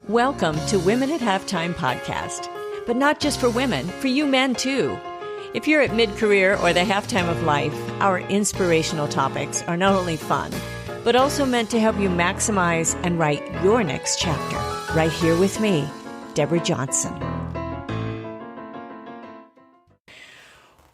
Welcome to Women at Halftime podcast, but not just for women, for you men too. If you're at mid-career or the halftime of life, our inspirational topics are not only fun, but also meant to help you maximize and write your next chapter. Right here with me, Deborah Johnson.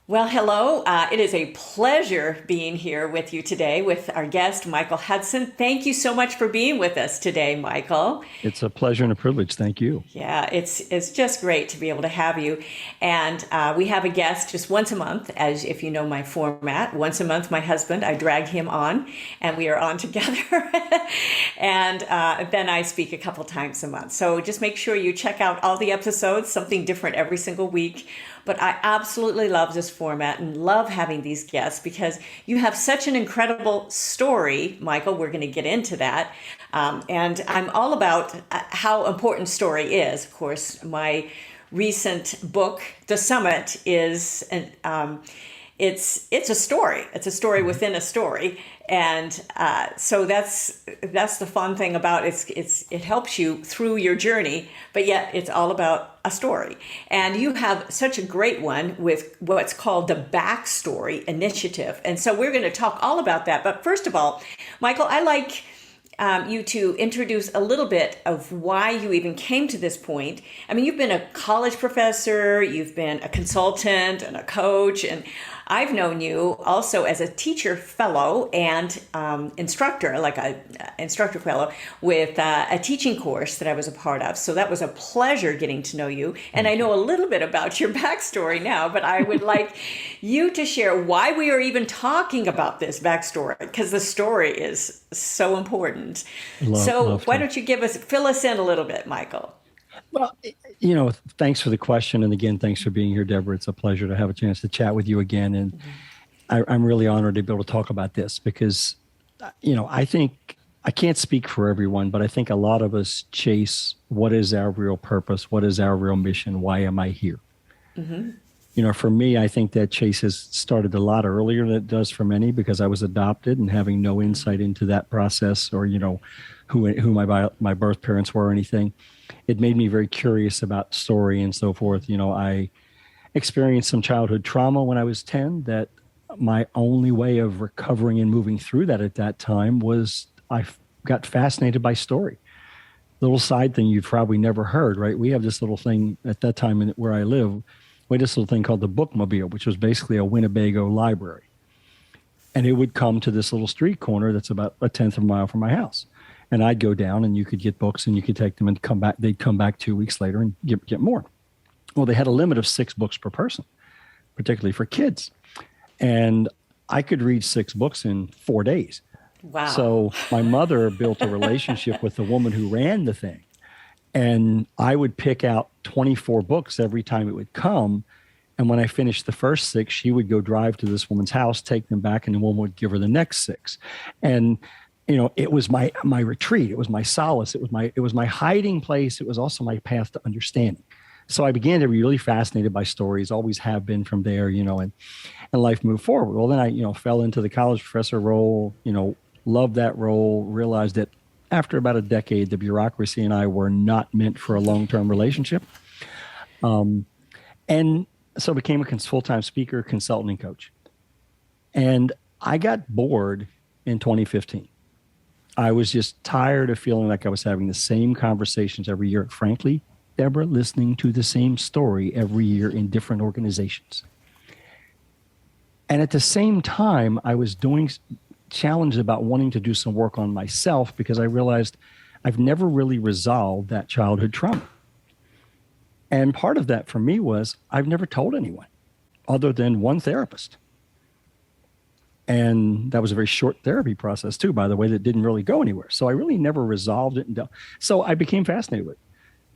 Well, hello. It is a pleasure being here with you today with our guest, Michael Hudson. Thank you so much for being with us today, Michael. It's a pleasure and a privilege. Thank you. Yeah, it's just great to be able to have you. And we have a guest just once a month, as if you know my format. Once a month, my husband, I drag him on, and we are on together. And then I speak a couple times a month. So just make sure you check out all the episodes, something different every single week. But I absolutely love this format and love having these guests because you have such an incredible story, Michael. We're going to get into that. And I'm all about how important story is. Of course, my recent book, The Summit, is it's a story. It's a story within a story. And so that's the fun thing about it. It helps you through your journey, but yet it's all about a story. And you have such a great one with what's called the Backstory Initiative. And so we're going to talk all about that. But first of all, Michael, I like you to introduce a little bit of why you even came to this point. I mean, you've been a college professor, you've been a consultant and a coach, and I've known you also as a teacher fellow and instructor, like a instructor fellow with a teaching course that I was a part of. So that was a pleasure getting to know you. And I know a little bit about your backstory now, but I would like you to share why we are even talking about this backstory, because the story is so important. Why don't you fill us in a little bit, Michael? Well, thanks for the question. And again, thanks for being here, Deborah. It's a pleasure to have a chance to chat with you again. And I'm really honored to be able to talk about this because, I think I can't speak for everyone, but I think a lot of us chase what is our real purpose? What is our real mission? Why am I here? Mm-hmm. For me, I think that chase has started a lot earlier than it does for many because I was adopted and having no insight into that process or, who my birth parents were or anything. It made me very curious about story and so forth. I experienced some childhood trauma when I was 10 that my only way of recovering and moving through that at that time was I got fascinated by story. Little side thing you've probably never heard, right? We have this little thing at that time where I live. We had this little thing called the Bookmobile, which was basically a Winnebago library. And it would come to this little street corner that's about a tenth of a mile from my house. And I'd go down and you could get books and you could take them and come back. They'd come back 2 weeks later and get more. Well, they had a limit of 6 books per person, particularly for kids. And I could read 6 books in 4 days. Wow. So my mother built a relationship with the woman who ran the thing. And I would pick out 24 books every time it would come. And when I finished the first 6, she would go drive to this woman's house, take them back, and the woman would give her the next 6. And it was my retreat. It was my solace. It was my hiding place. It was also my path to understanding. So I began to be really fascinated by stories, always have been from there, and life moved forward. Well, then I, fell into the college professor role, loved that role, realized that after about a decade, the bureaucracy and I were not meant for a long-term relationship. And so I became a full-time speaker, consultant, and coach. And I got bored in 2015. I was just tired of feeling like I was having the same conversations every year. Frankly, Deborah, listening to the same story every year in different organizations. And at the same time, I was challenged about wanting to do some work on myself because I realized I've never really resolved that childhood trauma. And part of that for me was I've never told anyone other than one therapist. And that was a very short therapy process too, by the way, that didn't really go anywhere. So I really never resolved it. So I became fascinated with it.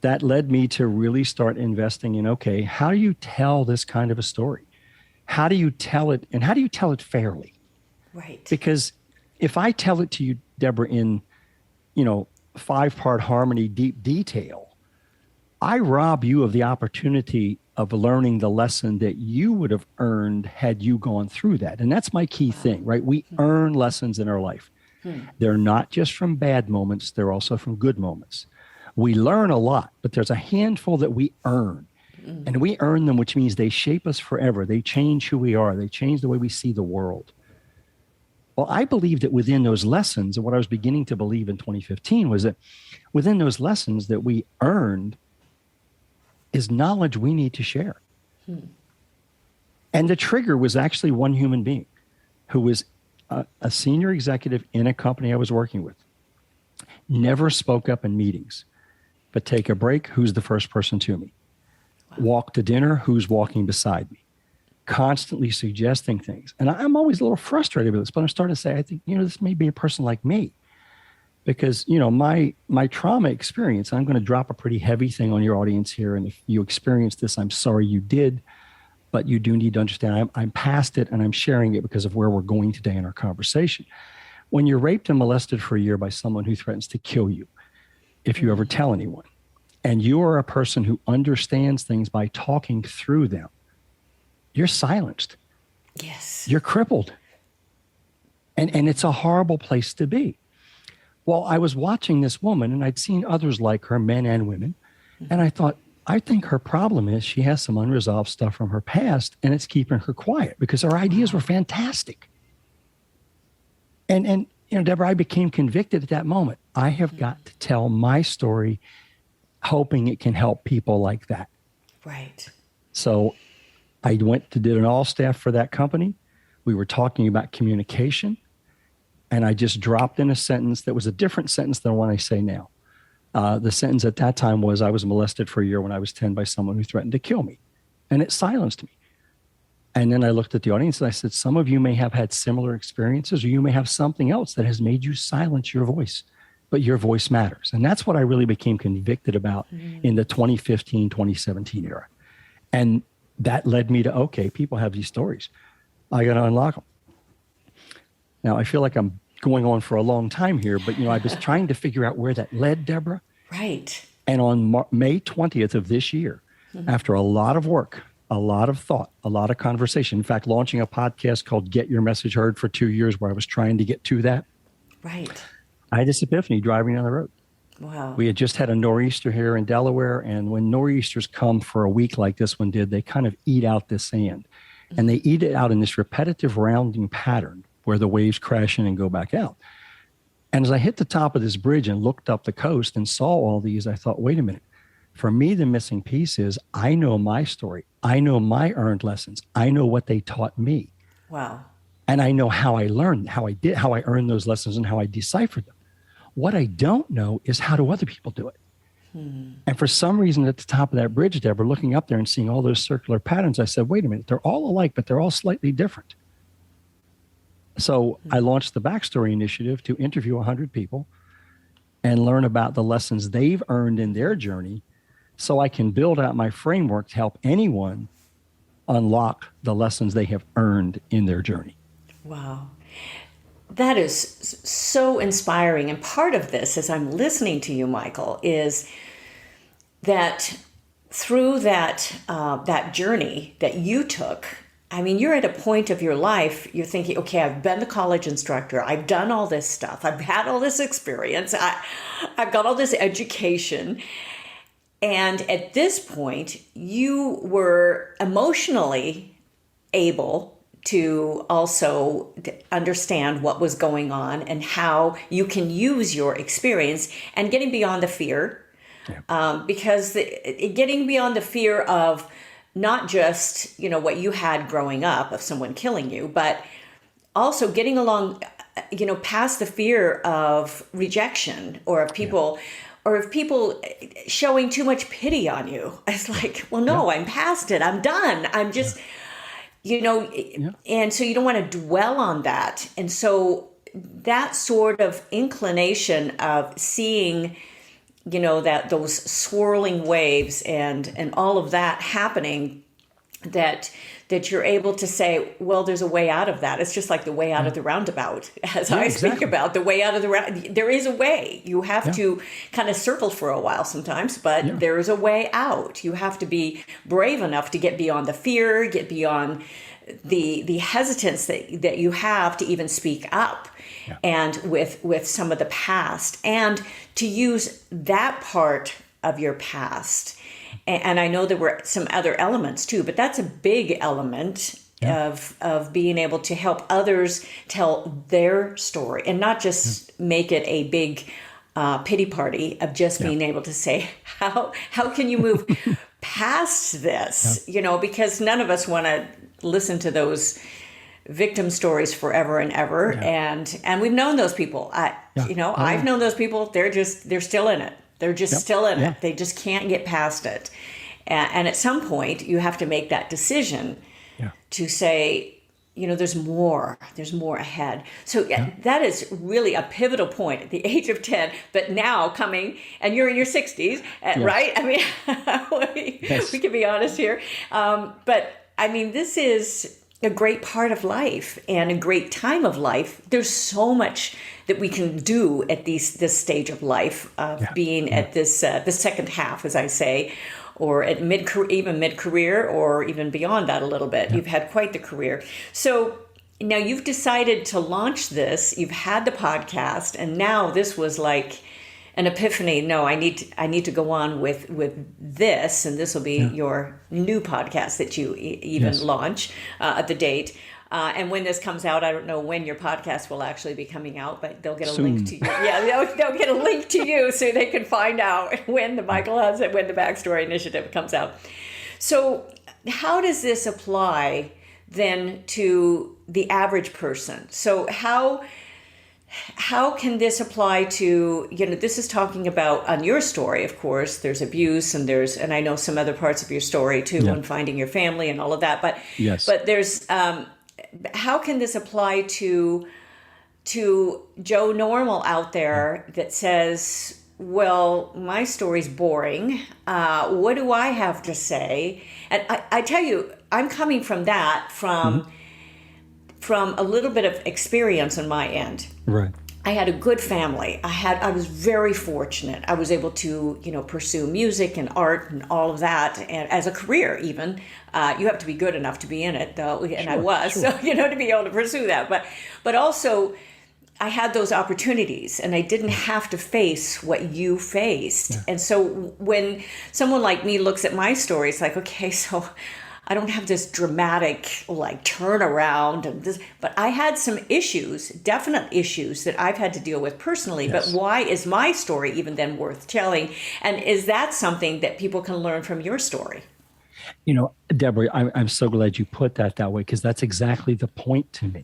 That led me to really start investing in, okay, how do you tell this kind of a story? How do you tell it, and how do you tell it fairly? Right. Because if I tell it to you, Deborah, in, 5-part harmony, deep detail, I rob you of the opportunity of learning the lesson that you would have earned had you gone through that. And that's my key thing, right? We earn lessons in our life. They're not just from bad moments, they're also from good moments. We learn a lot, but there's a handful that we earn. And we earn them, which means they shape us forever. They change who we are. They change the way we see the world. Well, I believe that within those lessons, and what I was beginning to believe in 2015 was that within those lessons that we earned is knowledge we need to share. And the trigger was actually one human being who was a senior executive in a company I was working with. Never spoke up in meetings, but take a break, who's the first person to me? Walk to dinner, who's walking beside me? Constantly suggesting things. And I'm always a little frustrated with this, but I'm starting to say, I think, this may be a person like me. Because, my trauma experience, I'm going to drop a pretty heavy thing on your audience here. And if you experienced this, I'm sorry you did. But you do need to understand I'm past it, and I'm sharing it because of where we're going today in our conversation. When you're raped and molested for a year by someone who threatens to kill you, if you ever tell anyone, and you are a person who understands things by talking through them, you're silenced. Yes. You're crippled. And it's a horrible place to be. Well, I was watching this woman, and I'd seen others like her, men and women, and I thought, I think her problem is she has some unresolved stuff from her past, and it's keeping her quiet because her ideas were fantastic. And Deborah, I became convicted at that moment. I have got to tell my story, hoping it can help people like that. Right. So I did an all staff for that company. We were talking about communication, and I just dropped in a sentence that was a different sentence than what I say now. The sentence at that time was, I was molested for a year when I was 10 by someone who threatened to kill me. And it silenced me. And then I looked at the audience and I said, some of you may have had similar experiences, or you may have something else that has made you silence your voice, but your voice matters. And that's what I really became convicted about in the 2015, 2017 era. And that led me to, okay, people have these stories. I got to unlock them. Now, I feel like I'm going on for a long time here, but, I was trying to figure out where that led, Deborah. Right. And on May 20th of this year, after a lot of work, a lot of thought, a lot of conversation, in fact, launching a podcast called Get Your Message Heard for 2 years where I was trying to get to that. Right. I had this epiphany driving down the road. Wow. We had just had a nor'easter here in Delaware, and when nor'easters come for a week like this one did, they kind of eat out the sand. And they eat it out in this repetitive rounding pattern where the waves crash in and go back out. And as I hit the top of this bridge and looked up the coast and saw all these, I thought, wait a minute. For me, the missing piece is I know my story. I know my earned lessons. I know what they taught me. Wow. And I know how I learned, how I earned those lessons and how I deciphered them. What I don't know is how do other people do it? And for some reason at the top of that bridge, Deborah, looking up there and seeing all those circular patterns, I said, wait a minute, they're all alike, but they're all slightly different. So I launched the Backstory Initiative to interview 100 people and learn about the lessons they've earned in their journey so I can build out my framework to help anyone unlock the lessons they have earned in their journey. Wow. That is so inspiring. And part of this, as I'm listening to you, Michael, is that through that journey that you took, I mean, you're at a point of your life, you're thinking, okay, I've been the college instructor. I've done all this stuff. I've had all this experience. I've got all this education. And at this point, you were emotionally able to also understand what was going on and how you can use your experience and getting beyond the fear. Yeah. Because getting beyond the fear of not just, what you had growing up of someone killing you, but also getting along, past the fear of rejection or of people, or of people showing too much pity on you. It's like, well, no, I'm past it. I'm done. I'm just, and so you don't want to dwell on that. And so that sort of inclination of seeing, that those swirling waves and all of that happening, that you're able to say, well, there's a way out of that. It's just like the way out of the roundabout, as I speak about the way out of the round. There is a way. You have to kind of circle for a while sometimes, but there is a way out. You have to be brave enough to get beyond the fear, get beyond the hesitance that you have to even speak up. Yeah. and with some of the past, and to use that part of your past. And I know there were some other elements too, but that's a big element of being able to help others tell their story and not just make it a big pity party of just being able to say, how can you move past this? Because none of us want to listen to those victim stories forever and ever. And we've known those people. I've known those people. They're still in it. They're just still in it. They just can't get past it. And at some point you have to make that decision to say, there's more ahead. So that is really a pivotal point at the age of 10, but now coming, and you're in your 60s, right? I mean, we can be honest here. But I mean, this is a great part of life and a great time of life. There's so much that we can do at this stage of life, being at this the second half, as I say, or at mid-career, or even beyond that a little bit. You've had quite the career. So now you've decided to launch this. You've had the podcast, and now this was like an epiphany. No, I need to go on with this, and this will be your new podcast that you even launch at the date. And when this comes out, I don't know when your podcast will actually be coming out, but they'll get a link to you. Yeah, they'll get a link to you so they can find out when the Michael Hudson, when the Backstory Initiative comes out. So how does this apply then to the average person? So how can this apply to, this is talking about, on your story, of course, there's abuse and I know some other parts of your story too, on finding your family and all of that, but there's, how can this apply to Joe Normal out there that says, well, my story's boring. What do I have to say? And I tell you, I'm coming from that, from a little bit of experience on my end. Right. I had a good family. I was very fortunate. I was able to, pursue music and art and all of that, and as a career even. You have to be good enough to be in it, though, and I was, so to be able to pursue that. But also, I had those opportunities, and I didn't have to face what you faced. Yeah. And so when someone like me looks at my story, it's like, okay, so I don't have this dramatic turnaround and this, but I had some issues, definite issues that I've had to deal with personally. Yes. But why is my story even then worth telling? And is that something that people can learn from your story? Deborah, I'm so glad you put that way, because that's exactly the point to me.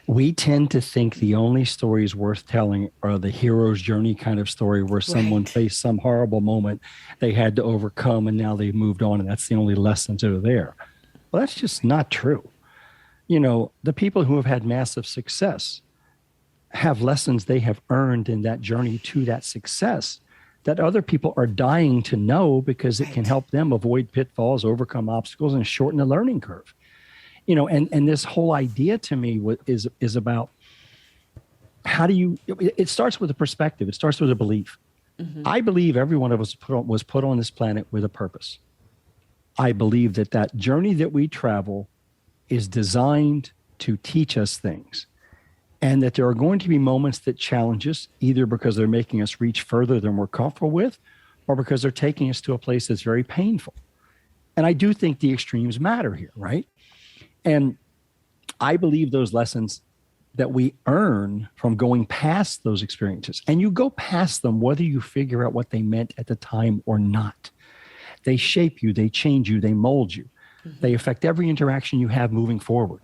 We tend to think the only stories worth telling are the hero's journey kind of story, where someone faced some horrible moment they had to overcome and now they've moved on, and that's the only lessons that are there. Well, that's just not true. The people who have had massive success have lessons they have earned in that journey to that success that other people are dying to know, because it can help them avoid pitfalls, overcome obstacles, and shorten the learning curve. And this whole idea to me is about how do you, it starts with a perspective. It starts with a belief. Mm-hmm. I believe every one of us was put on this planet with a purpose. I believe that journey that we travel is designed to teach us things, and that there are going to be moments that challenge us, either because they're making us reach further than we're comfortable with, or because they're taking us to a place that's very painful. And I do think the extremes matter here, right? And I believe those lessons that we earn from going past those experiences, and you go past them whether you figure out what they meant at the time or not. They shape you, they change you, they mold you. Mm-hmm. They affect every interaction you have moving forward.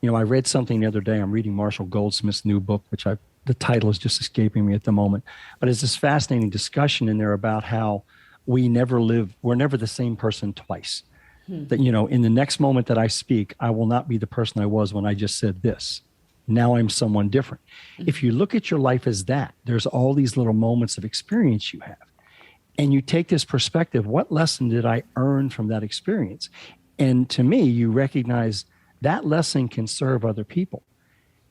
I read something the other day. I'm reading Marshall Goldsmith's new book, which the title is just escaping me at the moment. But it's this fascinating discussion in there about how we're never the same person twice. That, in the next moment that I speak, I will not be the person I was when I just said this. Now I'm someone different. Mm-hmm. If you look at your life as that, there's all these little moments of experience you have. And you take this perspective, what lesson did I earn from that experience? And to me, you recognize that lesson can serve other people.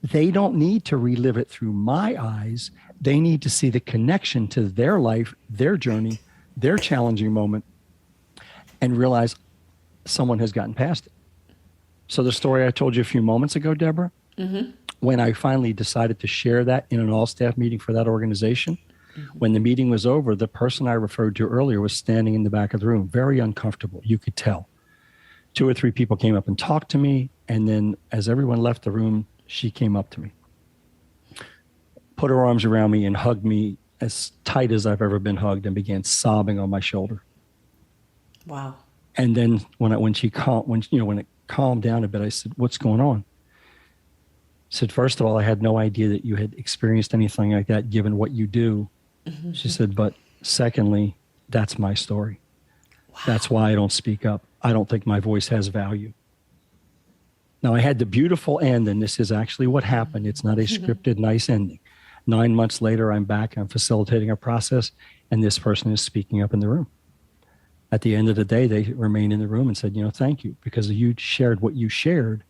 They don't need to relive it through my eyes. They need to see the connection to their life, their journey, their challenging moment, and realize someone has gotten past it. So the story I told you a few moments ago, Deborah, when I finally decided to share that in an all-staff meeting for that organization, when the meeting was over, the person I referred to earlier was standing in the back of the room, very uncomfortable. You could tell. 2 or 3 people came up and talked to me. And then as everyone left the room, she came up to me, put her arms around me and hugged me as tight as I've ever been hugged and began sobbing on my shoulder. Wow. And then when it calmed down a bit, I said, "What's going on?" I said, "First of all, I had no idea that you had experienced anything like that, given what you do." Mm-hmm. She said, "But secondly, that's my story. Wow. That's why I don't speak up. I don't think my voice has value." Now, I had the beautiful end, and this is actually what happened. It's not a scripted, nice ending. 9 months later, I'm back. I'm facilitating a process, and this person is speaking up in the room. At the end of the day, they remained in the room and said, "Thank you, because you shared what you shared.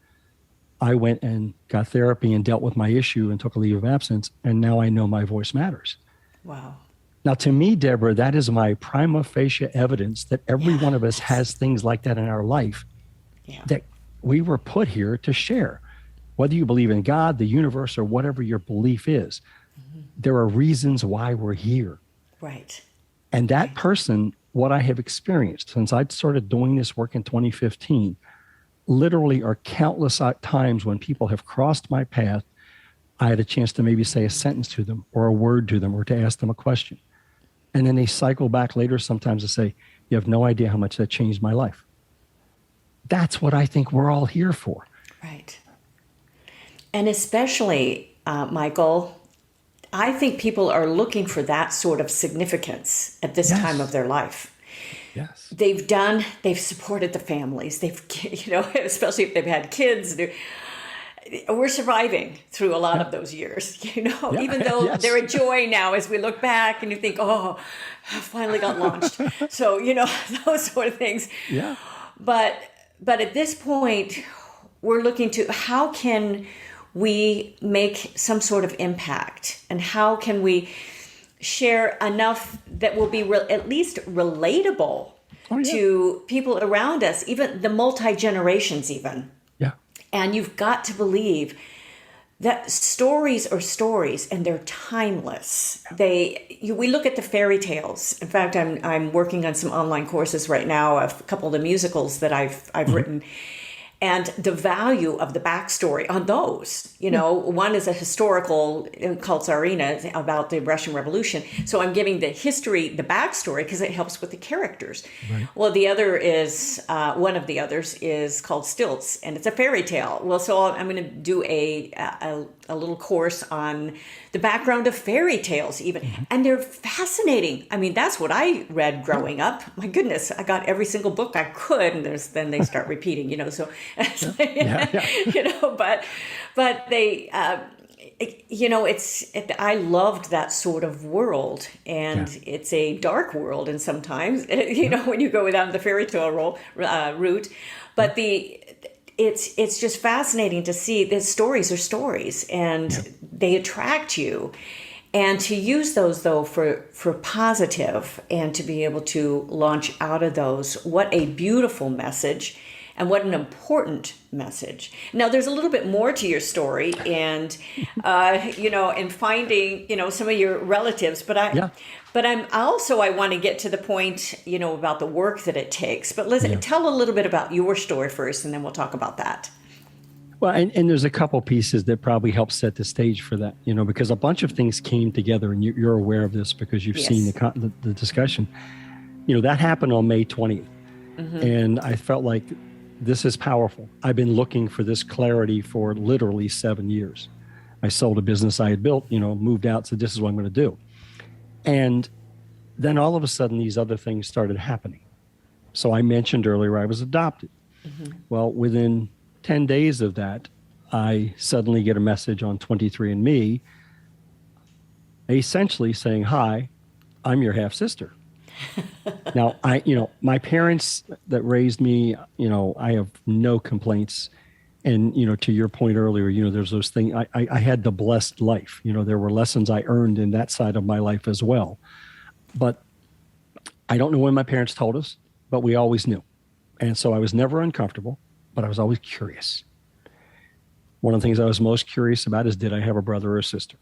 I went and got therapy and dealt with my issue and took a leave of absence, and now I know my voice matters." Wow. Now, to me, Deborah, that is my prima facie evidence that every one of us has things like that in our life that we were put here to share. Whether you believe in God, the universe, or whatever your belief is, there are reasons why we're here. Right. And that person, what I have experienced since I started doing this work in 2015, literally are countless times when people have crossed my path, I had a chance to maybe say a sentence to them or a word to them or to ask them a question. And then they cycle back later sometimes to say, "You have no idea how much that changed my life." That's what I think we're all here for. Right. And especially, Michael, I think people are looking for that sort of significance at this time of their life. Yes. They've supported the families. Especially if they've had kids. We're surviving through a lot of those years, even though they're a joy now as we look back and you think, "Oh, I finally got launched." So, those sort of things. Yeah. But at this point, we're looking to how can we make some sort of impact, and how can we share enough that will be at least relatable to people around us, even the multi-generations even. Yeah. And you've got to believe that stories are stories, and they're timeless. We look at the fairy tales. In fact, I'm working on some online courses right now of a couple of the musicals that I've written, and the value of the backstory on those. One is a historical called Tsarina about the Russian Revolution. So I'm giving the history, the backstory, because it helps with the characters. Right. Well, the other is, one of the others is called Stilts, and it's a fairy tale. Well, so I'm going to do a little course on the background of fairy tales even. And they're fascinating. I mean, that's what I read growing up. My goodness, I got every single book I could, and then they start repeating, so, but they, I loved that sort of world, and it's a dark world, and sometimes, when you go down the fairy tale route, but it's just fascinating to see that stories are stories, and they attract you. And to use those, though, for positive, and to be able to launch out of those, what a beautiful message, and what an important message. Now, there's a little bit more to your story, and and finding some of your relatives. But I want to get to the point about the work that it takes. But tell a little bit about your story first, and then we'll talk about that. Well, and there's a couple pieces that probably help set the stage for that, because a bunch of things came together, and you're aware of this because you've seen the discussion. That happened on May 20th, and I felt like this is powerful. I've been looking for this clarity for literally 7 years. I sold a business I had built, moved out, said, "This is what I'm going to do." And then all of a sudden, these other things started happening. So I mentioned earlier I was adopted. Well, within 10 days of that, I suddenly get a message on 23andMe, essentially saying, "Hi, I'm your half sister." Now, my parents that raised me, I have no complaints. And, to your point earlier, there's those things. I had the blessed life. There were lessons I earned in that side of my life as well. But I don't know when my parents told us, but we always knew. And so I was never uncomfortable, but I was always curious. One of the things I was most curious about is, did I have a brother or a sister?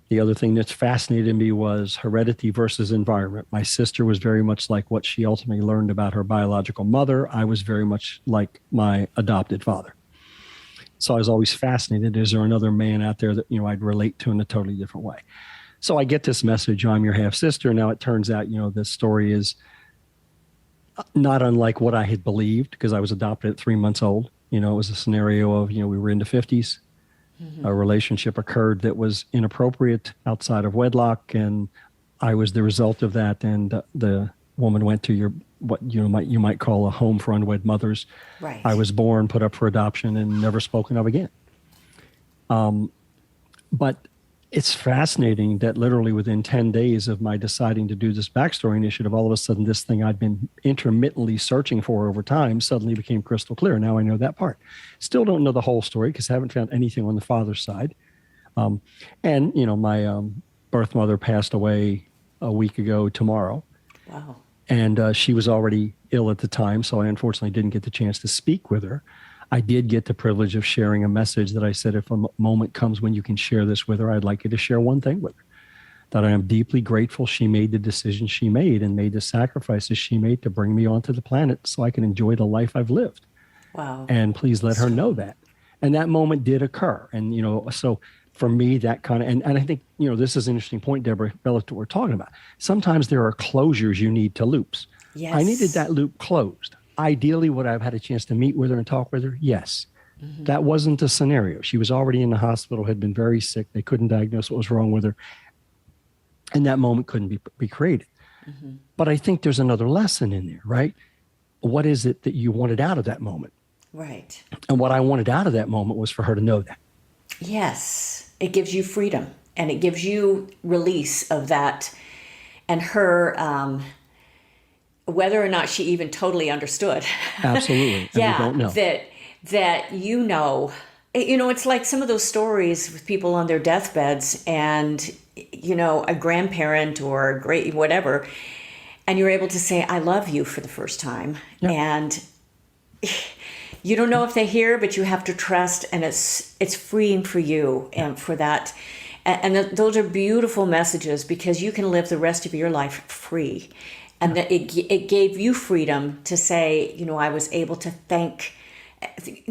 The other thing that's fascinated me was heredity versus environment. My sister was very much like what she ultimately learned about her biological mother. I was very much like my adopted father. So I was always fascinated. Is there another man out there that, I'd relate to in a totally different way? So I get this message, I'm your half sister. Now it turns out, this story is not unlike what I had believed, because I was adopted at 3 months old. It was a scenario of, we were in the 50s. A relationship occurred that was inappropriate outside of wedlock, and I was the result of that. And the woman went to what you might call a home for unwed mothers. Right. I was born, put up for adoption, and never spoken of again. But it's fascinating that literally within 10 days of my deciding to do this backstory initiative, all of a sudden this thing I'd been intermittently searching for over time suddenly became crystal clear. Now I know that part. Still don't know the whole story because I haven't found anything on the father's side. My birth mother passed away a week ago tomorrow. Wow. And she was already ill at the time, so I unfortunately didn't get the chance to speak with her. I did get the privilege of sharing a message that I said, if a moment comes when you can share this with her, I'd like you to share one thing with her. That I am deeply grateful she made the decision she made and made the sacrifices she made to bring me onto the planet so I can enjoy the life I've lived. Wow. And please let her know that. And that moment did occur. And, so for me, that kind of, and I think, this is an interesting point, Deborah, relative to what we're talking about. Sometimes there are closures you need to loops. Yes. I needed that loop closed. Ideally, would I have had a chance to meet with her and talk with her? Yes. Mm-hmm. That wasn't the scenario. She was already in the hospital, had been very sick. They couldn't diagnose what was wrong with her. And that moment couldn't be created. Mm-hmm. But I think there's another lesson in there, right? What is it that you wanted out of that moment? Right. And what I wanted out of that moment was for her to know that. Yes. It gives you freedom, and it gives you release of that. And her, whether or not she even totally understood. Absolutely. And we don't know. That it's like some of those stories with people on their deathbeds and, a grandparent or a great whatever, and you're able to say, I love you for the first time. Yeah. And you don't know if they hear, but you have to trust, and it's freeing for you and for that. And those are beautiful messages because you can live the rest of your life free. And that it gave you freedom to say, I was able to thank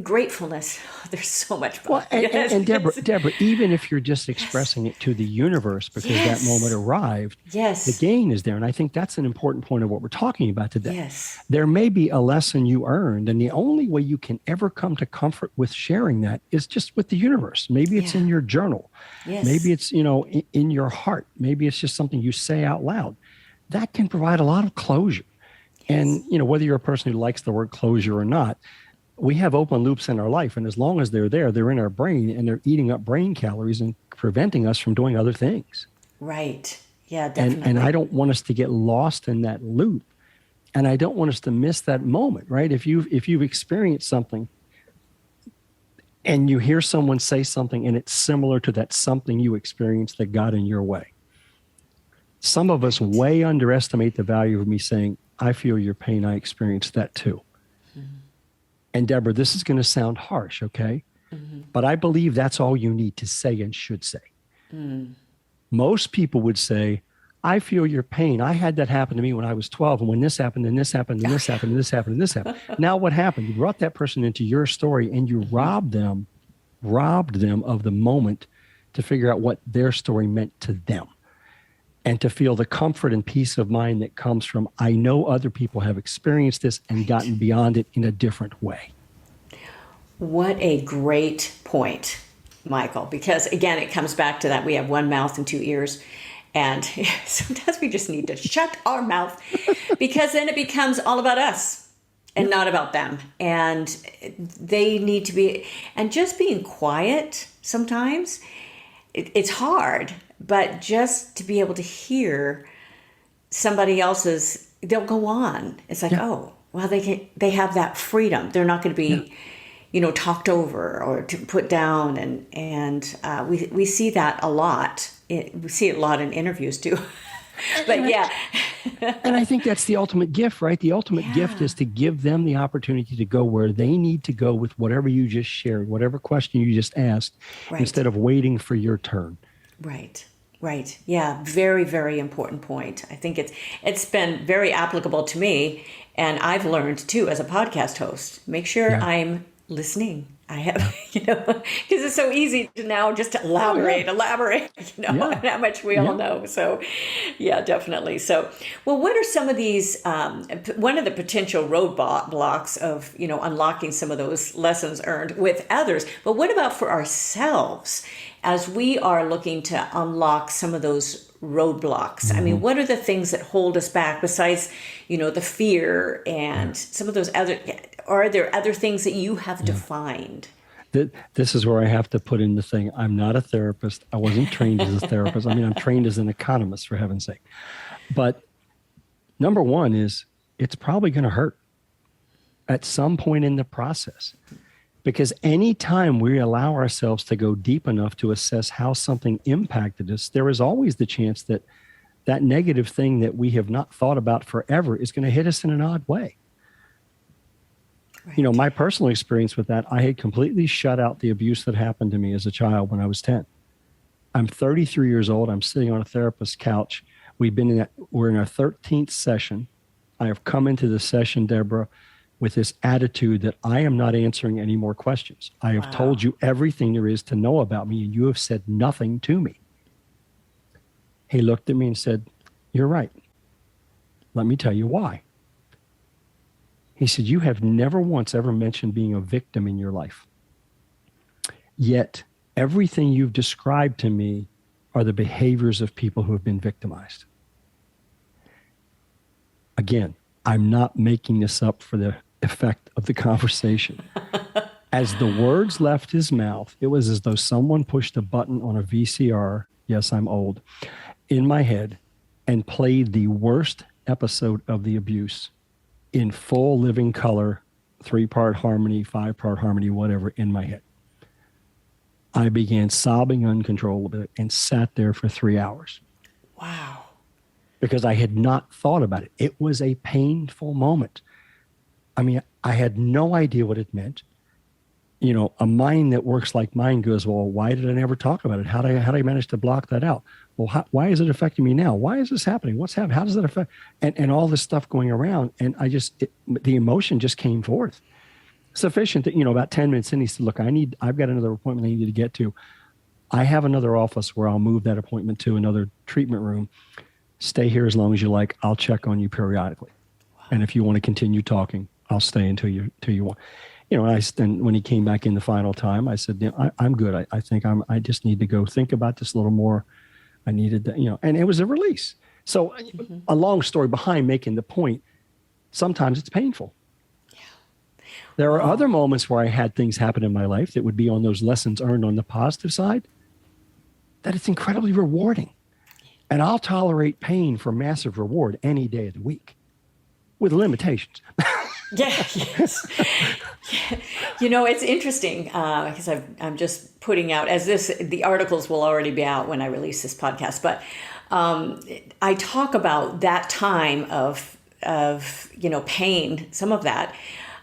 gratefulness. There's so much fun. Well, and Deborah, even if you're just expressing it to the universe because that moment arrived, the gain is there. And I think that's an important point of what we're talking about today. Yes. There may be a lesson you earned, and the only way you can ever come to comfort with sharing that is just with the universe. Maybe it's in your journal. Yes. Maybe it's, in your heart. Maybe it's just something you say out loud. That can provide a lot of closure. Yes. And, whether you're a person who likes the word closure or not, we have open loops in our life. And as long as they're there, they're in our brain and they're eating up brain calories and preventing us from doing other things. Right. Yeah, definitely. And I don't want us to get lost in that loop. And I don't want us to miss that moment, right? If you've experienced something and you hear someone say something and it's similar to that something you experienced that got in your way. Some of us way underestimate the value of me saying, I feel your pain. I experienced that too. Mm-hmm. And Deborah, this is going to sound harsh, okay? Mm-hmm. But I believe that's all you need to say and should say. Mm. Most people would say, I feel your pain. I had that happen to me when I was 12. And when this happened, and this happened, and this happened, and this happened, and this happened. Now what happened? You brought that person into your story and you robbed them of the moment to figure out what their story meant to them. And to feel the comfort and peace of mind that comes from, I know other people have experienced this and gotten beyond it in a different way. What a great point, Michael, because again, it comes back to that we have one mouth and two ears. And sometimes we just need to shut our mouth because then it becomes all about us and not about them. And they need to be, and just being quiet sometimes, it's hard. But just to be able to hear somebody else's, they'll go on. It's like, oh, well, they have that freedom. They're not going to be, talked over or to put down. And we see that a lot. We see it a lot in interviews too. But yeah. And I think that's the ultimate gift, right? The ultimate gift is to give them the opportunity to go where they need to go with whatever you just shared, whatever question you just asked, Right. instead of waiting for your turn. Right. Right. Yeah. Very, very important point. I think it's been very applicable to me, and I've learned too as a podcast host. Make sure I'm listening. I have, because it's so easy to now just to elaborate, and how much we all know. So, yeah, definitely. So, well, what are some of these, one of the potential roadblocks of, unlocking some of those lessons earned with others, but what about for ourselves as we are looking to unlock some of those roadblocks? I mean, what are the things that hold us back besides, the fear and some of those other, are there other things that you have defined? This is where I have to put in the thing. I'm not a therapist. I wasn't trained as a therapist. I mean, I'm trained as an economist, for heaven's sake. But number one is it's probably going to hurt at some point in the process. Because anytime we allow ourselves to go deep enough to assess how something impacted us, there is always the chance that that negative thing that we have not thought about forever is going to hit us in an odd way. Right. My personal experience with that, I had completely shut out the abuse that happened to me as a child when I was 10. I'm 33 years old. I'm sitting on a therapist's couch. We're in our 13th session. I have come into the session, Deborah, with this attitude that I am not answering any more questions. I have told you everything there is to know about me, and you have said nothing to me. He looked at me and said, "You're right. Let me tell you why." He said, "You have never once ever mentioned being a victim in your life. Yet everything you've described to me are the behaviors of people who have been victimized." Again, I'm not making this up for the effect of the conversation. As the words left his mouth, it was as though someone pushed a button on a VCR, yes, I'm old, in my head and played the worst episode of the abuse in full living color, 3-part harmony, 5-part harmony, whatever, in my head. I began sobbing uncontrollably and sat there for 3 hours. Wow. Because I had not thought about it. It was a painful moment. I mean, I had no idea what it meant. A mind that works like mine goes, well, why did I never talk about it? How did I manage to block that out? Well, why is it affecting me now? Why is this happening? What's happening? How does that affect? And all this stuff going around. And the emotion just came forth. Sufficient that, about 10 minutes in, he said, "Look, I've got another appointment I need to get to. I have another office where I'll move that appointment to another treatment room. Stay here as long as you like. I'll check on you periodically. And if you want to continue talking, I'll stay until you want." And when he came back in the final time, I said, "I'm good. I think I just need to go think about this a little more. I needed that, and it was a release." So a long story behind making the point, sometimes it's painful. Yeah. There are other moments where I had things happen in my life that would be on those lessons earned on the positive side, that it's incredibly rewarding. And I'll tolerate pain for massive reward any day of the week with limitations. Yes. Yeah. It's interesting because I'm just putting out, the articles will already be out when I release this podcast, but I talk about that time of pain, some of that.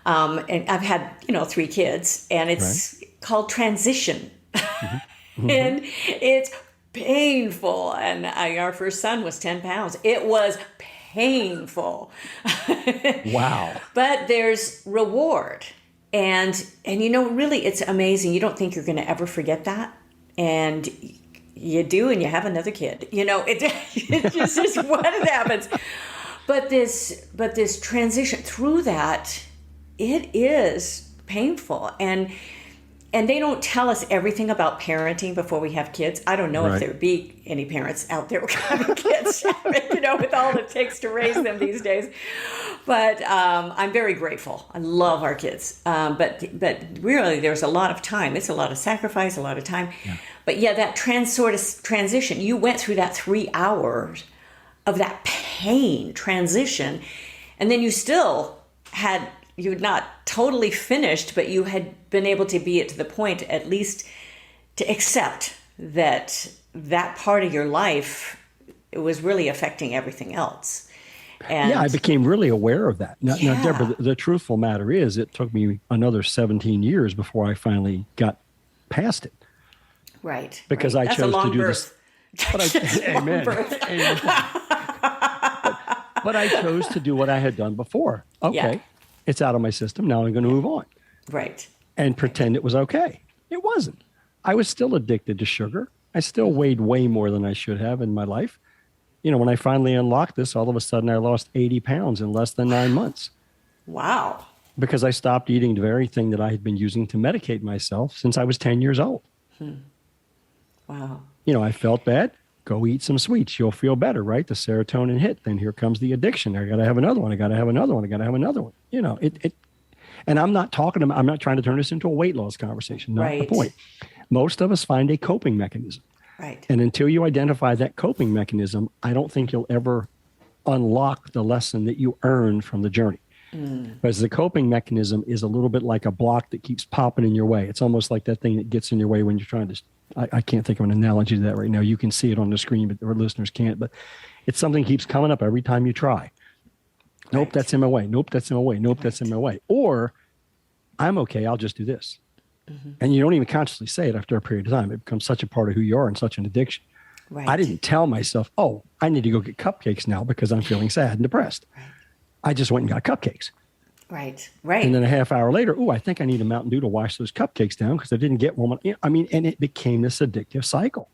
And I've had, 3 kids, and it's called transition. Mm-hmm. And it's painful. And our first son was 10 pounds. It was painful. Wow. But there's reward. And really, it's amazing. You don't think you're going to ever forget that. And you do, and you have another kid. It just is what happens. But this transition through that, it is painful. And they don't tell us everything about parenting before we have kids. I don't know if there be any parents out there having kids, with all it takes to raise them these days. But I'm very grateful. I love our kids. But really, there's a lot of time. It's a lot of sacrifice, a lot of time. Yeah. But yeah, that sort of transition, you went through that 3 hours of that pain transition, and then you'd not totally finished, but you had been able to be to the point, at least to accept that part of your life it was really affecting everything else. And Yeah, I became really aware of that. Now yeah, Deborah, the truthful matter is it took me another 17 years before I finally got past it right, because right. I That's a chose to long do this. birth. But That's a long amen, birth. amen. But, but I chose to do what I had done before. Yeah, Okay, it's out of my system. Now I'm going to yeah. move on Right, and right. pretend it was okay. It wasn't. I was still addicted to sugar. I still weighed way more than I should have in my life. When I finally unlocked this, all of a sudden I lost 80 pounds in less than 9 months Wow. because I stopped eating the very thing that I had been using to medicate myself since I was 10 years old. Wow. I felt bad. Go eat some sweets. You'll feel better, right? The serotonin hit. Then here comes the addiction. I got to have another one. I got to have another one. I got to have another one. And I'm not I'm not trying to turn this into a weight loss conversation. Not the Right, point. Most of us find a coping mechanism. right. And until you identify that coping mechanism, I don't think you'll ever unlock the lesson that you earned from the journey. Because the coping mechanism is a little bit like a block that keeps popping in your way. It's almost like that thing that gets in your way when you're trying to, I can't think of an analogy to that right now. You can see it on the screen, but our listeners can't. But it's something that keeps coming up every time you try. Nope, Right. that's in my way. Nope, that's in my way. Nope, that's in Right. my way. Or I'm okay, I'll just do this. And you don't even consciously say it after a period of time. It becomes such a part of who you are and such an addiction. Right. I didn't tell myself, oh, I need to go get cupcakes now because I'm feeling sad and depressed. Right. I just went and got cupcakes. Right. Right. And then a half hour later, I think I need a Mountain Dew to wash those cupcakes down because I didn't get one. And it became this addictive cycle,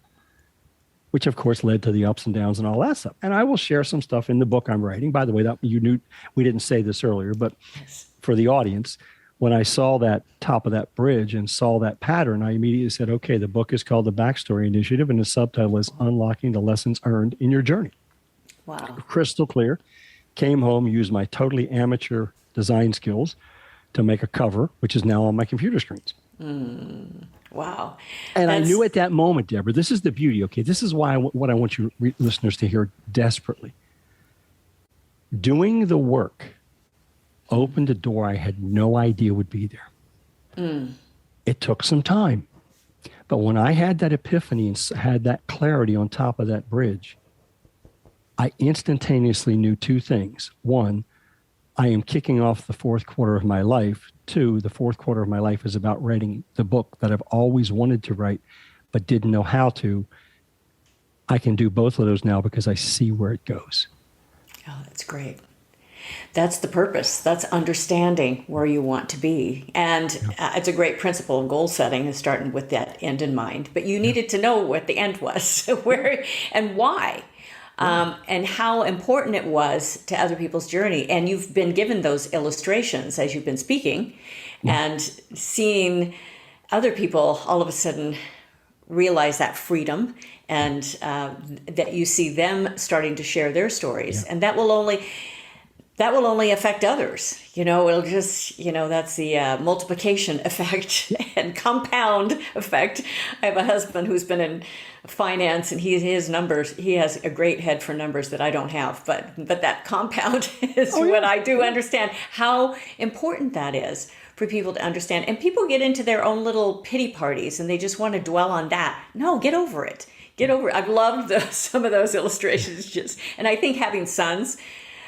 which of course led to the ups and downs and all that stuff. And I will share some stuff in the book I'm writing. By the way, that you knew we didn't say this earlier, but Yes. for the audience, when I saw that top of that bridge and saw that pattern, I immediately said, okay, the book is called The Backstory Initiative, and the subtitle is Unlocking the Lessons Earned in Your Journey. Wow. Crystal clear. Came home, used my totally amateur design skills to make a cover, which is now on my computer screens. Wow. And I knew at that moment, Deborah, this is the beauty. Okay, this is why what I want you listeners to hear desperately. Doing the work opened a door I had no idea would be there. It took some time. But when I had that epiphany and had that clarity on top of that bridge, I instantaneously knew two things. One, I am kicking off the fourth quarter of my life. Two, the fourth quarter of my life is about writing the book that I've always wanted to write, but didn't know how to. I can do both of those now because I see where it goes. Oh, that's great. That's the purpose. That's understanding where you want to be. And it's a great principle of goal setting is starting with that end in mind. But you needed to know what the end was, where and why. And how important it was to other people's journey. And you've been given those illustrations as you've been speaking and seeing other people all of a sudden realize that freedom and that you see them starting to share their stories. And that will only affect others. It'll just, that's the multiplication effect and compound effect. I have a husband who's been in finance and his numbers, he has a great head for numbers that I don't have, but that compound is what I do understand how important that is for people to understand. And people get into their own little pity parties and they just want to dwell on that. No, get over it. Get over it. I've loved some of those illustrations and I think having sons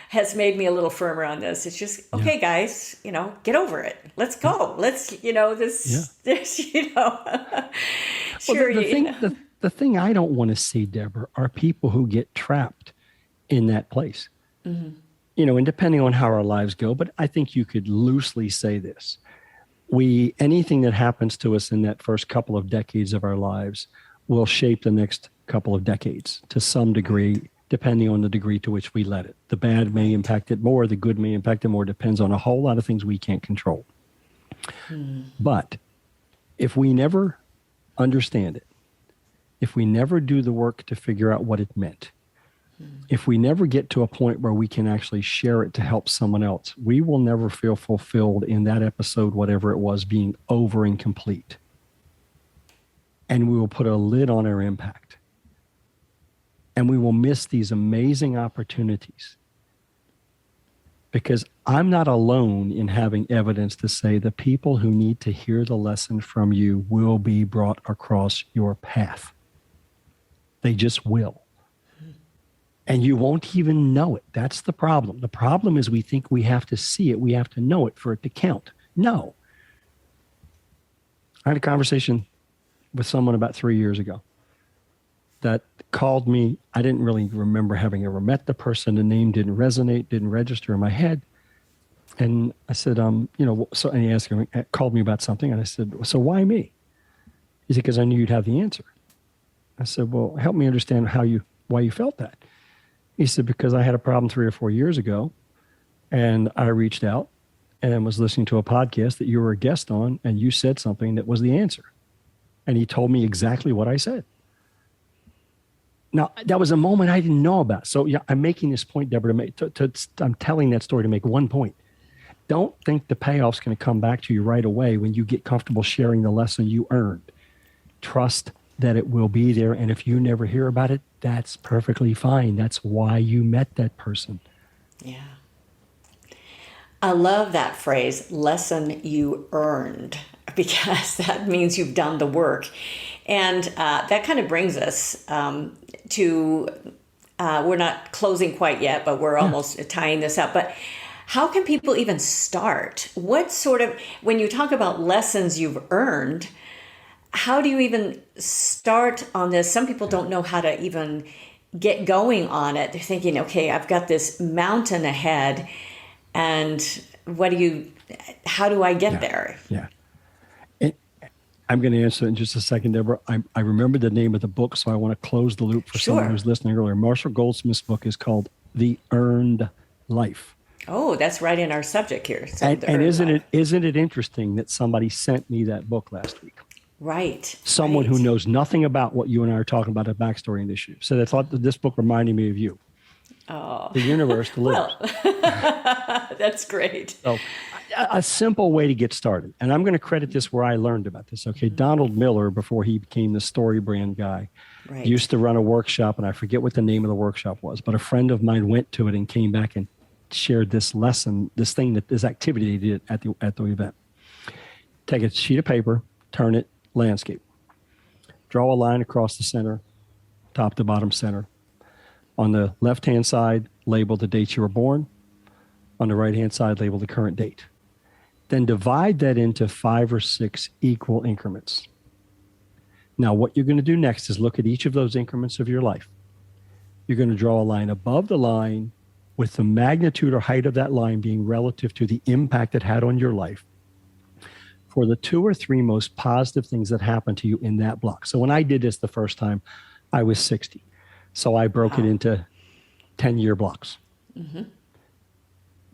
has made me a little firmer on this. It's just, okay, guys, get over it. Let's go. Let's, sure. Well, the thing I don't want to see, Deborah, are people who get trapped in that place. And depending on how our lives go, but I think you could loosely say this. Anything that happens to us in that first couple of decades of our lives will shape the next couple of decades to some degree, depending on the degree to which we let it. The bad may impact it more, the good may impact it more, depends on a whole lot of things we can't control. But if we never understand it, if we never do the work to figure out what it meant, if we never get to a point where we can actually share it to help someone else, we will never feel fulfilled in that episode, whatever it was, being over and complete. And we will put a lid on our impact. And we will miss these amazing opportunities. Because I'm not alone in having evidence to say the people who need to hear the lesson from you will be brought across your path. They just will. And you won't even know it. That's the problem. The problem is we think we have to see it. We have to know it for it to count. No. I had a conversation with someone about 3 years ago that called me. I didn't really remember having ever met the person. The name didn't resonate, didn't register in my head. And I said, so, and he asked me, called me about something. And I said, so why me? He said, because I knew you'd have the answer. I said, well, help me understand why you felt that. He said, because I had a problem 3 or 4 years ago, and I reached out and was listening to a podcast that you were a guest on, and you said something that was the answer. And he told me exactly what I said. Now, that was a moment I didn't know about. So yeah, I'm making this point, Deborah, I'm telling that story to make one point. Don't think the payoff's going to come back to you right away when you get comfortable sharing the lesson you earned. Trust that it will be there. And if you never hear about it, that's perfectly fine. That's why you met that person. Yeah. I love that phrase, lesson you earned, because that means you've done the work. And that kind of brings us to, we're not closing quite yet, but we're almost tying this up. But how can people even start? What sort of, when you talk about lessons you've earned, how do you even start on this? Some people don't know how to even get going on it. They're thinking, okay, I've got this mountain ahead, and how do I get there? Yeah. I'm going to answer in just a second, Deborah. I remember the name of the book, so I want to close the loop for someone who's listening earlier. Marshall Goldsmith's book is called The Earned Life. Oh, that's right in our subject here. So and isn't it interesting that somebody sent me that book last week? Right. Someone who knows nothing about what you and I are talking about, a backstory in the issue. So they thought that this book reminded me of you. Oh. The universe delivers. Well, that's great. So a simple way to get started. And I'm going to credit this where I learned about this. Okay. Donald Miller, before he became the story brand guy, used to run a workshop, and I forget what the name of the workshop was, but a friend of mine went to it and came back and shared this lesson, this activity they did at the event. Take a sheet of paper, turn it landscape. Draw a line across the center, top to bottom center. On the left-hand side, label the date you were born. On the right-hand side, label the current date. Then divide that into 5 or 6 equal increments. Now, what you're going to do next is look at each of those increments of your life. You're going to draw a line above the line with the magnitude or height of that line being relative to the impact it had on your life for the 2 or 3 most positive things that happened to you in that block. So when I did this the first time, I was 60. So I broke it into 10-year blocks. Mm-hmm.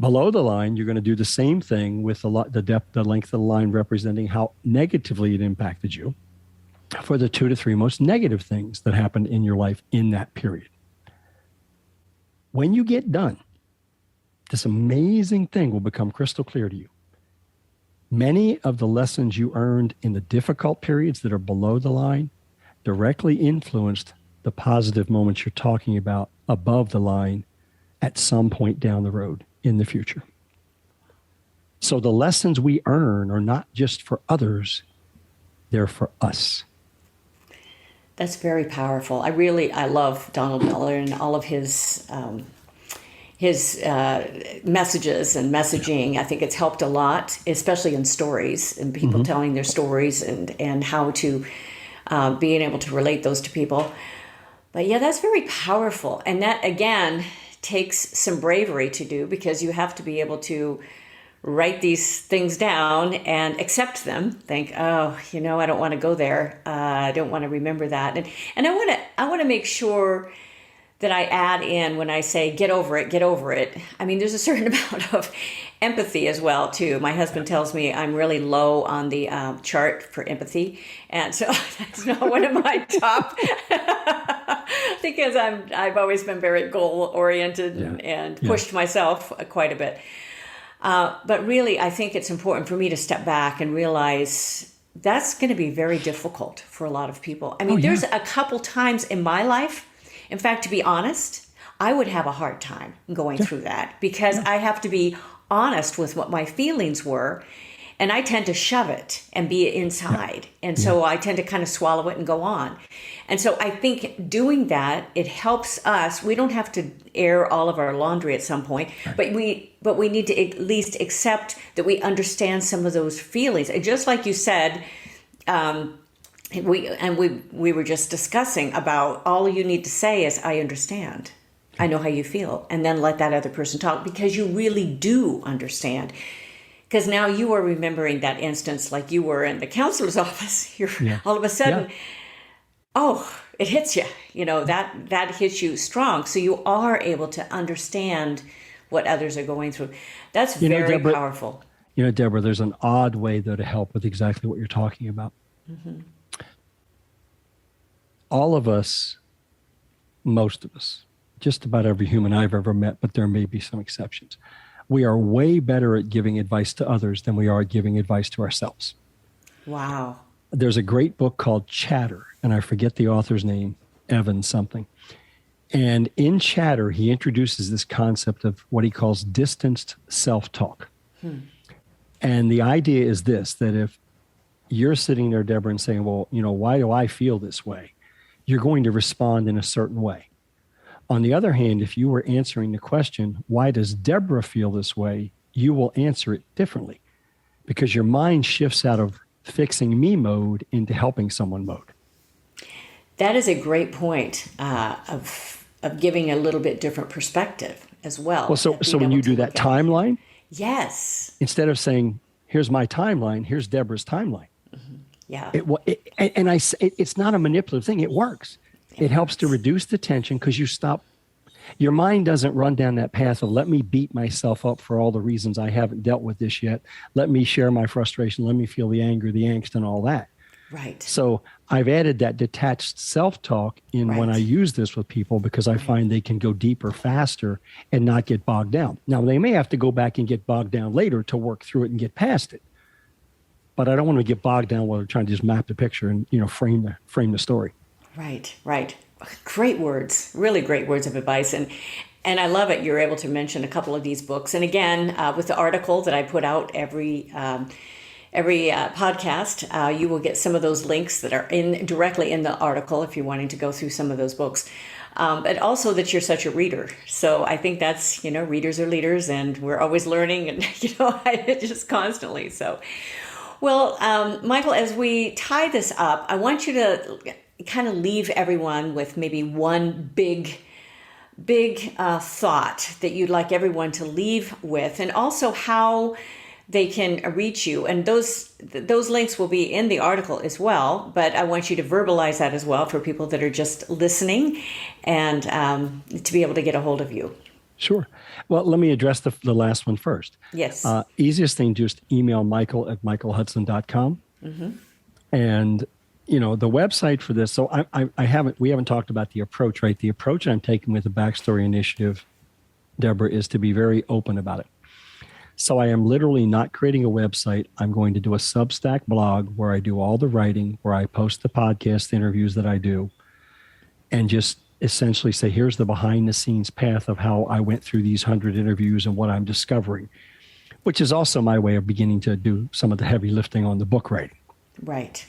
Below the line, you're going to do the same thing with the depth, the length of the line representing how negatively it impacted you for the 2 to 3 most negative things that happened in your life in that period. When you get done, this amazing thing will become crystal clear to you. Many of the lessons you earned in the difficult periods that are below the line directly influenced the positive moments you're talking about above the line at some point down the road in the future. So the lessons we earn are not just for others, they're for us. That's very powerful. I love Donald Miller and all of his messages and messaging. I think it's helped a lot, especially in stories and people telling their stories and how to being able to relate those to people. But yeah, that's very powerful. And that, again, takes some bravery to do, because you have to be able to write these things down and accept them. Think, I don't want to go there. I don't want to remember that. And I want to make sure that I add in when I say get over it. I mean, there's a certain amount of empathy as well, too. My husband tells me I'm really low on the chart for empathy. And so that's not one of my top, because I've always been very goal-oriented and pushed myself quite a bit. But really, I think it's important for me to step back and realize that's going to be very difficult for a lot of people. I mean, there's a couple times in my life, in fact, to be honest, I would have a hard time going through that, because I have to be honest with what my feelings were. And I tend to shove it and be inside. And so I tend to kind of swallow it and go on. And so I think doing that, it helps us. We don't have to air all of our laundry at some point, but we need to at least accept that we understand some of those feelings. And just like you said, we were just discussing about all you need to say is, I understand. I know how you feel. And then let that other person talk, because you really do understand. Because now you are remembering that instance like you were in the counselor's office. All of a sudden, it hits you. That hits you strong. So you are able to understand what others are going through. That's very Deborah, powerful. Deborah, there's an odd way, though, to help with exactly what you're talking about. Mm-hmm. All of us, most of us, just about every human I've ever met, but there may be some exceptions, we are way better at giving advice to others than we are at giving advice to ourselves. Wow. There's a great book called Chatter, and I forget the author's name, Evan something. And in Chatter, he introduces this concept of what he calls distanced self-talk. And the idea is this, that if you're sitting there, Deborah, and saying, well, why do I feel this way? You're going to respond in a certain way. On the other hand, if you were answering the question, why does Deborah feel this way? You will answer it differently, because your mind shifts out of fixing me mode into helping someone mode. That is a great point of giving a little bit different perspective as well. Well, so when you do that timeline, yes, instead of saying, here's my timeline, here's Deborah's timeline. Mm-hmm. Yeah. It's not a manipulative thing. It works. It helps to reduce the tension, because you stop. Your mind doesn't run down that path of, let me beat myself up for all the reasons I haven't dealt with this yet. Let me share my frustration. Let me feel the anger, the angst, and all that. Right. So I've added that detached self-talk in when I use this with people, because I find they can go deeper faster and not get bogged down. Now, they may have to go back and get bogged down later to work through it and get past it. But I don't want to get bogged down while they're trying to just map the picture and, frame the story. Right. Great words, really great words of advice. And I love it. You're able to mention a couple of these books. And again, with the article that I put out every podcast, you will get some of those links that are directly in the article if you're wanting to go through some of those books. But also that you're such a reader. So I think that's, readers are leaders, and we're always learning, and, just constantly. So, well, Michael, as we tie this up, I want you to kind of leave everyone with maybe one big thought that you'd like everyone to leave with, and also how they can reach you. And those links will be in the article as well, but I want you to verbalize that as well for people that are just listening, and to be able to get a hold of you. Sure. Well, let me address the last one first. Yes. Easiest thing, just email Michael at michaelhudson.com. Mm-hmm. And the website for this. So we haven't talked about the approach, right? The approach I'm taking with the Backstory Initiative, Deborah, is to be very open about it. So I am literally not creating a website. I'm going to do a Substack blog where I do all the writing, where I post the podcast interviews that I do, and just essentially say, here's the behind the scenes path of how I went through these 100 interviews and what I'm discovering, which is also my way of beginning to do some of the heavy lifting on the book writing. Right.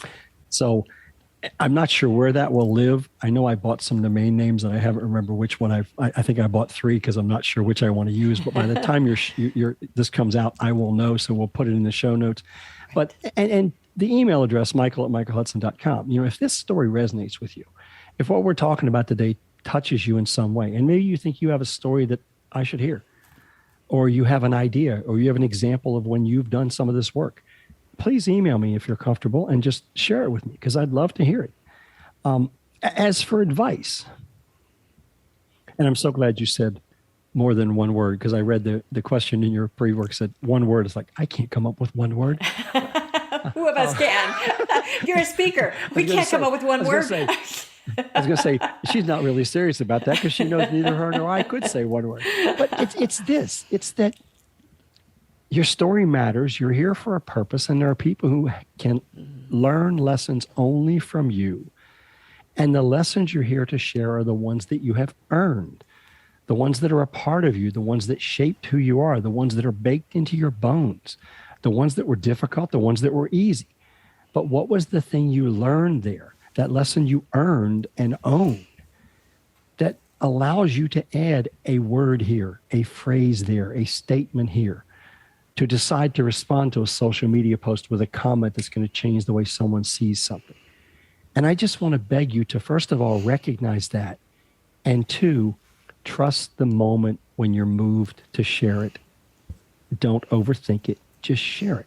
So I'm not sure where that will live. I know I bought some domain names, and I haven't remember which one I think I bought 3, because I'm not sure which I want to use. But by the time this comes out, I will know. So we'll put it in the show notes. But and the email address, Michael at michaelhudson.com. If this story resonates with you, if what we're talking about today touches you in some way, and maybe you think you have a story that I should hear, or you have an idea, or you have an example of when you've done some of this work, please email me if you're comfortable and just share it with me, because I'd love to hear it. As for advice, and I'm so glad you said more than one word, because I read the question in your pre-work said one word. It's like, I can't come up with one word. Who of us can? You're a speaker. We can't come up with one word. I was going to say, she's not really serious about that, because she knows neither her nor I could say one word. But it's this. It's that your story matters. You're here for a purpose, and there are people who can learn lessons only from you. And the lessons you're here to share are the ones that you have earned. the ones that are a part of you, the ones that shaped who you are, the ones that are baked into your bones, the ones that were difficult, the ones that were easy. But what was the thing you learned there, that lesson you earned and owned, that allows you to add a word here, a phrase there, a statement here, to decide to respond to a social media post with a comment that's going to change the way someone sees something? And I just want to beg you to, first of all, recognize that. And two, trust the moment when you're moved to share it. Don't overthink it. Just share it.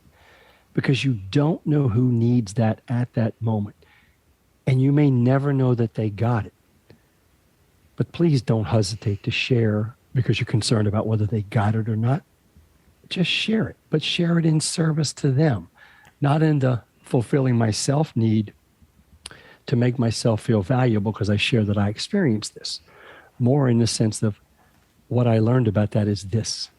Because you don't know who needs that at that moment. And you may never know that they got it. But please don't hesitate to share because you're concerned about whether they got it or not. Just share it. But share it in service to them. Not in the fulfilling myself need to make myself feel valuable because I share that I experienced this. More in the sense of what I learned about that is this.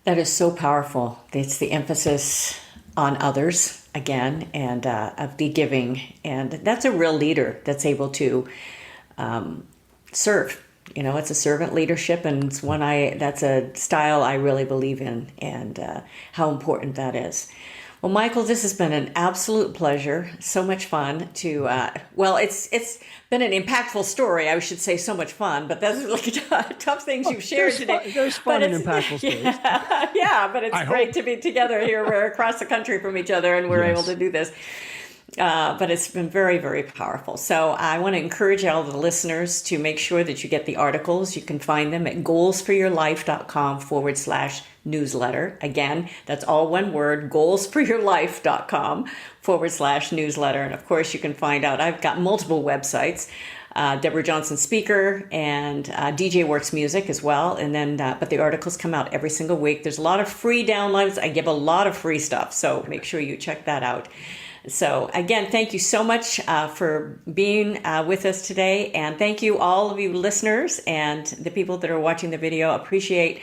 That is so powerful. It's the emphasis on others again, and of the giving. And that's a real leader that's able to serve. You know, it's a servant leadership, and it's that's a style I really believe in, and how important that is. Well, Michael, this has been an absolute pleasure. So much fun to, it's been an impactful story. I should say so much fun, but those are like tough things you've shared today. There's fun and impactful stories. Yeah, but it's great to be together here. We're across the country from each other, and we're able to do this. But it's been very, very powerful. So I want to encourage all the listeners to make sure that you get the articles. You can find them at goalsforyourlife.com/newsletter. Again, that's all one word, goalsforyourlife.com/newsletter. And of course, you can find out, I've got multiple websites, Deborah Johnson Speaker and DJ Works Music as well. And then, but the articles come out every single week. There's a lot of free downloads. I give a lot of free stuff. So make sure you check that out. So again, thank you so much for being with us today. And thank you, all of you listeners and the people that are watching the video. Appreciate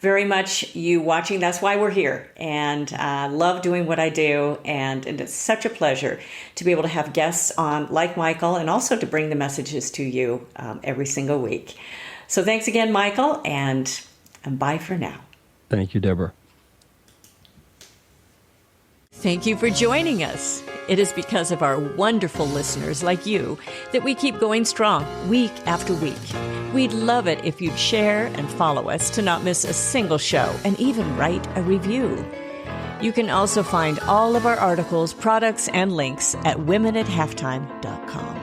very much you watching. That's why we're here. And love doing what I do. And it's such a pleasure to be able to have guests on like Michael, and also to bring the messages to you every single week. So thanks again, Michael, and bye for now. Thank you, Deborah. Thank you for joining us. It is because of our wonderful listeners like you that we keep going strong week after week. We'd love it if you'd share and follow us to not miss a single show, and even write a review. You can also find all of our articles, products, and links at womenathalftime.com.